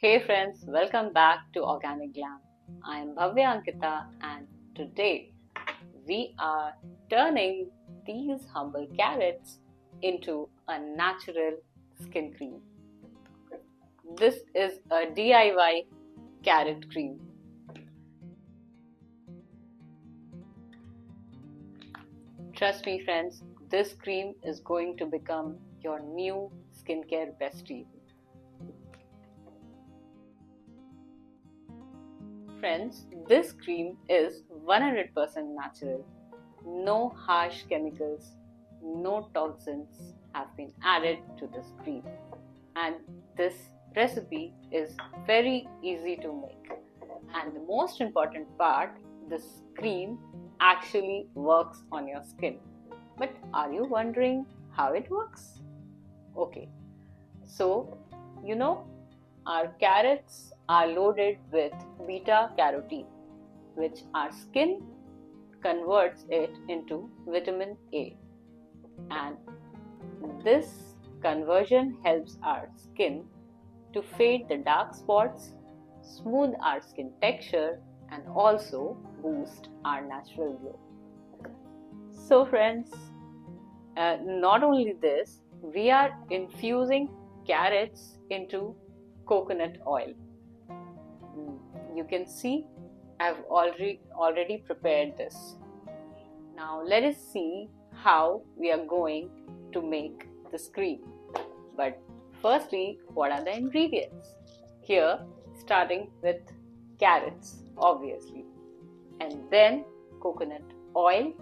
Hey friends, welcome back to Organic Glam. I am Bhavya Ankita and today we are turning these humble carrots into a natural skin cream. This is a DIY carrot cream. Trust me friends, this cream is going to become your new skincare bestie. Friends, this cream is 100% natural. No harsh chemicals, no toxins have been added to this cream. And this recipe is very easy to make. And the most important part, this cream actually works on your skin. But are you wondering how it works? Okay, so our carrots are loaded with beta carotene, which our skin converts it into vitamin A. And this conversion helps our skin to fade the dark spots, smooth our skin texture, and also boost our natural glow. So, friends, not only this, we are infusing carrots into coconut oil. You can see I've already prepared this. Now let us see how we are going to make this cream. But firstly, what are the ingredients? Here, starting with carrots, obviously, and then coconut oil.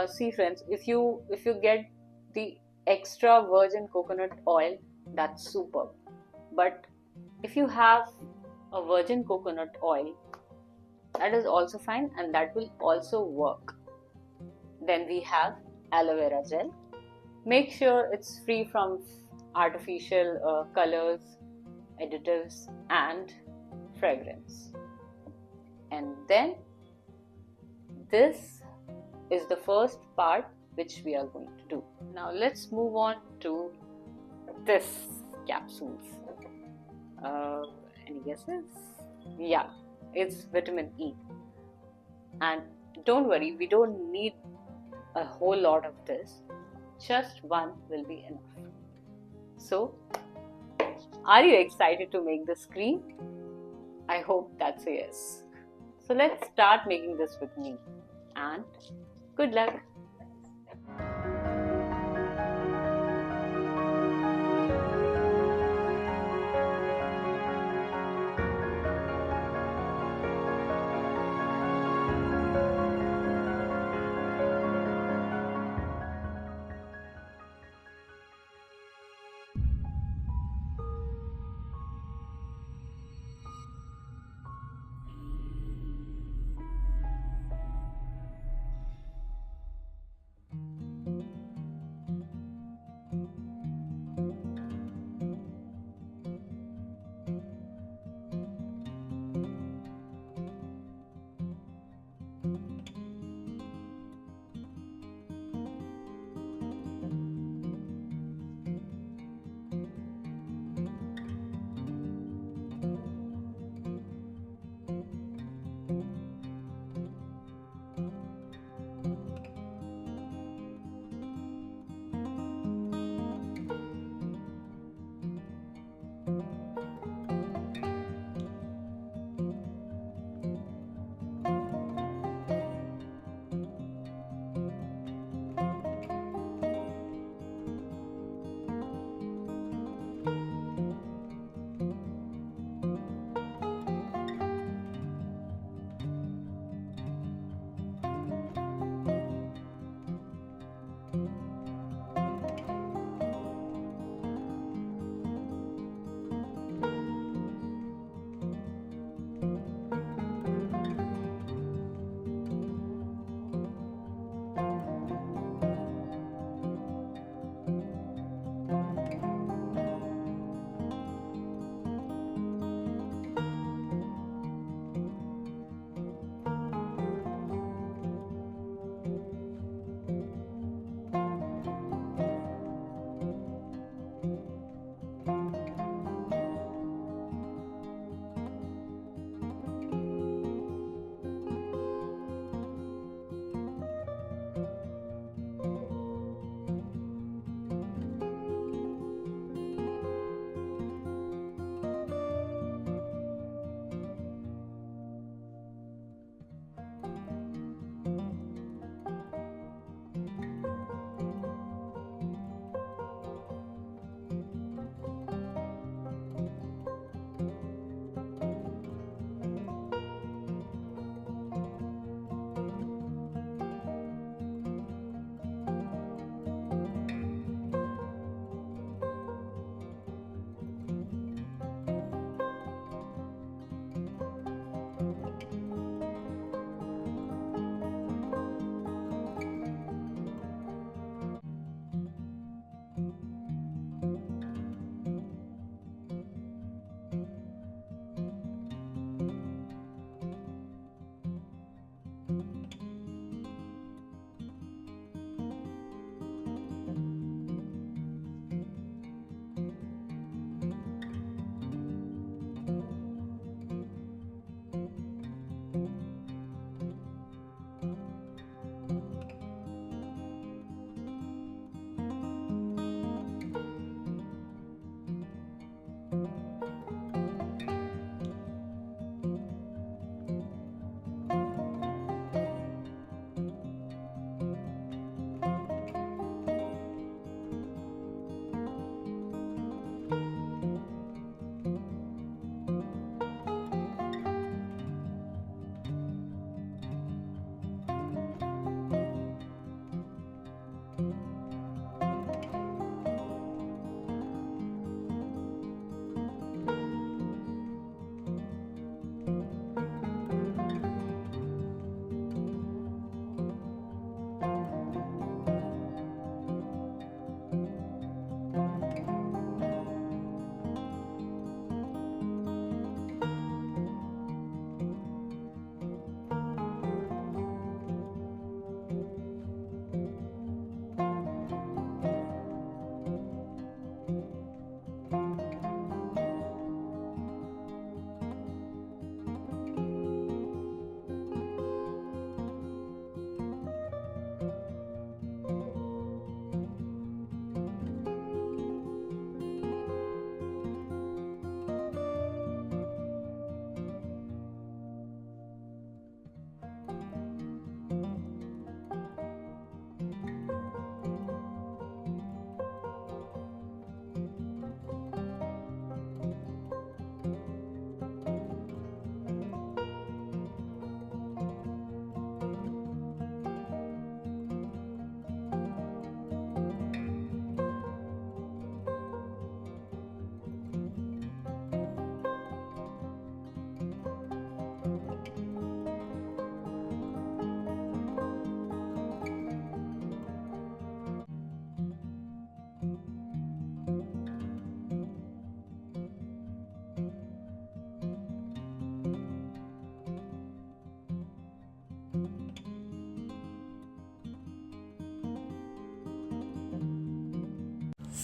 See friends, if you get the extra virgin coconut oil, that's superb. But if you have a virgin coconut oil, that is also fine and that will also work. Then we have aloe vera gel. Make sure it's free from artificial colors, additives and fragrance. And then this is the first part which we are going to do. Now let's move on to this capsules. Any guesses? Yeah, it's vitamin E. And don't worry, we don't need a whole lot of this. Just one will be enough. So, are you excited to make this cream? I hope that's a yes. So let's start making this with me. And good luck.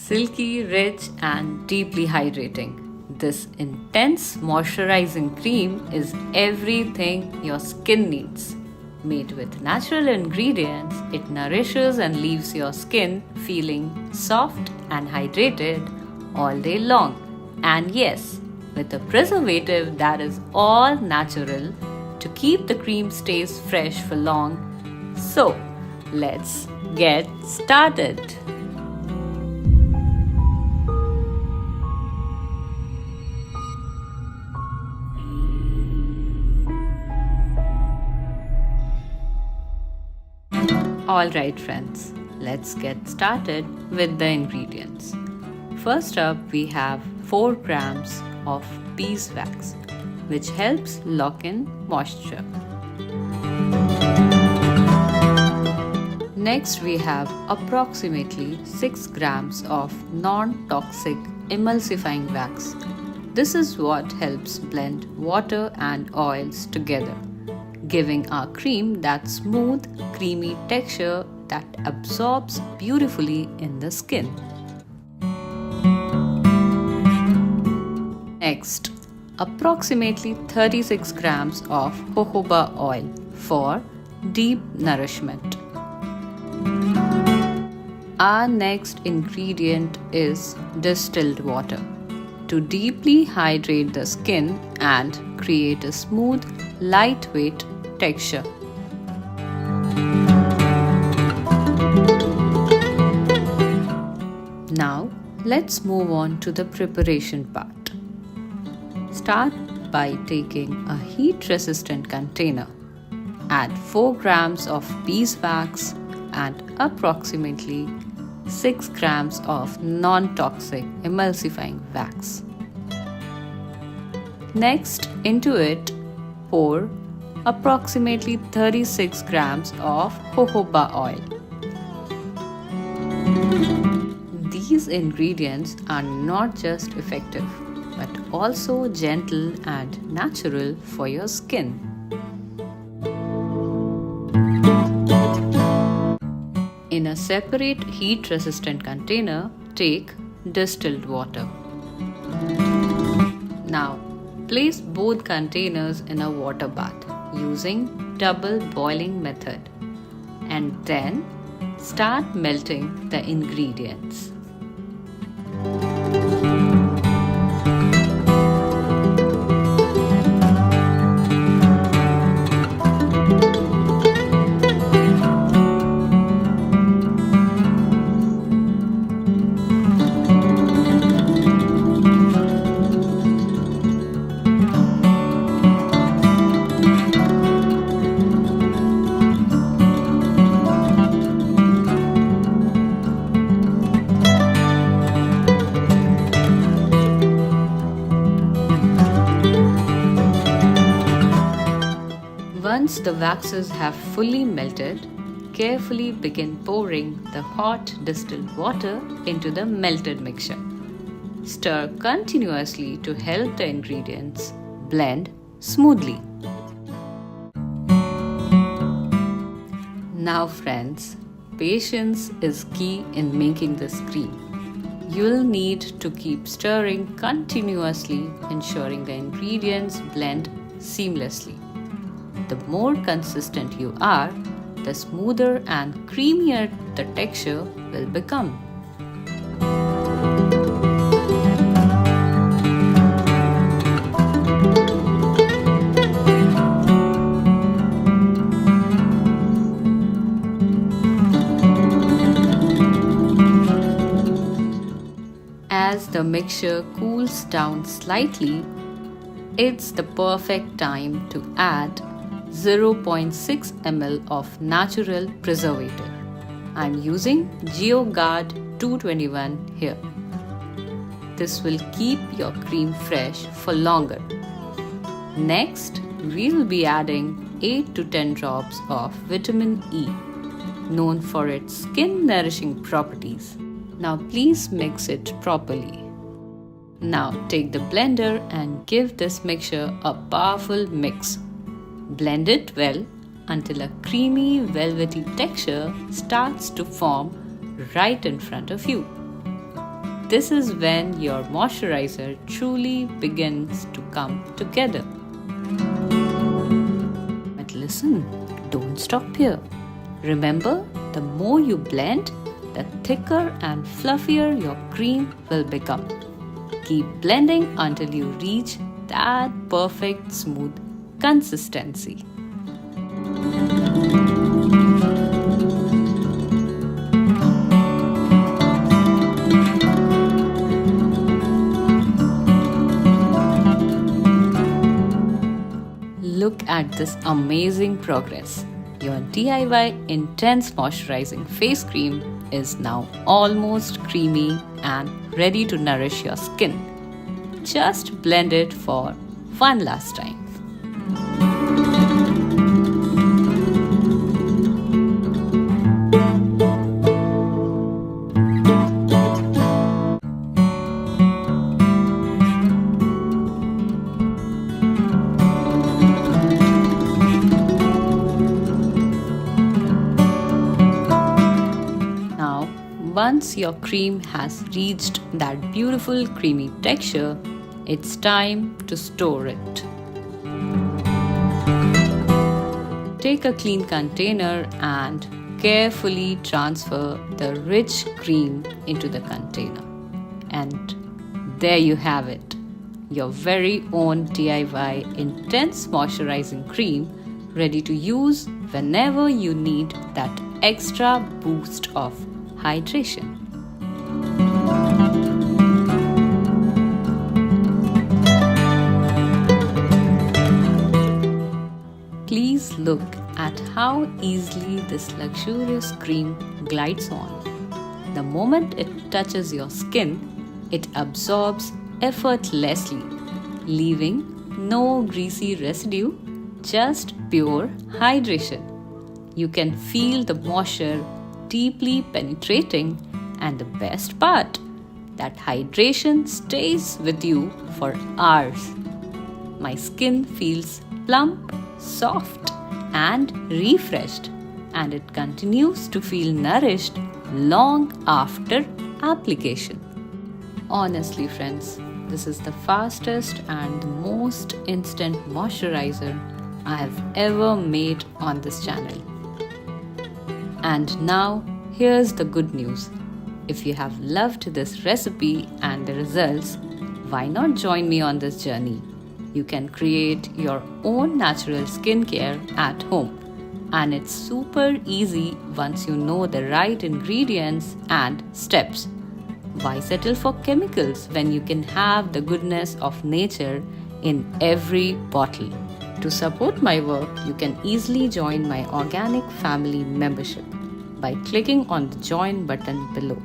Silky, rich, and deeply hydrating. This intense moisturizing cream is everything your skin needs. Made with natural ingredients, it nourishes and leaves your skin feeling soft and hydrated all day long. And yes, with a preservative that is all natural to keep the cream stays fresh for long. So, let's get started. Alright friends, let's get started with the ingredients. First up, we have 4 grams of beeswax, which helps lock in moisture. Next, we have approximately 6 grams of non-toxic emulsifying wax. This is what helps blend water and oils together, giving our cream that smooth, creamy texture that absorbs beautifully in the skin. Next, approximately 36 grams of jojoba oil for deep nourishment. Our next ingredient is distilled water to deeply hydrate the skin and create a smooth, lightweight texture. Now, let's move on to the preparation part. Start by taking a heat-resistant container. Add 4 grams of beeswax and approximately 6 grams of non-toxic emulsifying wax. Next, into it, pour approximately 36 grams of jojoba oil. These ingredients are not just effective, but also gentle and natural for your skin. In a separate heat-resistant container, take distilled water. Now, place both containers in a water bath using double boiling method, and then start melting the ingredients. Once the waxes have fully melted, carefully begin pouring the hot distilled water into the melted mixture. Stir continuously to help the ingredients blend smoothly. Now friends, patience is key in making this cream. You'll need to keep stirring continuously, ensuring the ingredients blend seamlessly. The more consistent you are, the smoother and creamier the texture will become. As the mixture cools down slightly, it's the perfect time to add 0.6 ml of natural preservative. I'm using GeoGuard 221 here. This will keep your cream fresh for longer. Next, we'll be adding 8 to 10 drops of vitamin E, known for its skin nourishing properties. Now please mix it properly. Now take the blender and give this mixture a powerful mix. Blend it well until a creamy, velvety texture starts to form right in front of you. this is when your moisturizer truly begins to come together. But listen, don't stop here. Remember, the more you blend, the thicker and fluffier your cream will become. Keep blending until you reach that perfect smooth consistency. Look at this amazing progress. Your DIY Intense Moisturizing Face Cream is now almost creamy and ready to nourish your skin. Just blend it for one last time. Once your cream has reached that beautiful creamy texture, it's time to store it. Take a clean container and carefully transfer the rich cream into the container. And there you have it, your very own DIY Intense Moisturizing Cream, ready to use whenever you need that extra boost of hydration. Please look at how easily this luxurious cream glides on. The moment it touches your skin, it absorbs effortlessly, leaving no greasy residue, just pure hydration. You can feel the moisture deeply penetrating, and the best part, that hydration stays with you for hours. My skin feels plump, soft and refreshed, and it continues to feel nourished long after application. Honestly friends, this is the fastest and most instant moisturizer I have ever made on this channel. And now, here's the good news. If you have loved this recipe and the results, why not join me on this journey? You can create your own natural skincare at home. And it's super easy once you know the right ingredients and steps. Why settle for chemicals when you can have the goodness of nature in every bottle? To support my work, you can easily join my organic family membership by clicking on the join button below.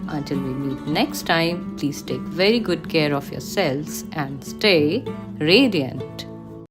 Until we meet next time, please take very good care of yourselves and stay radiant.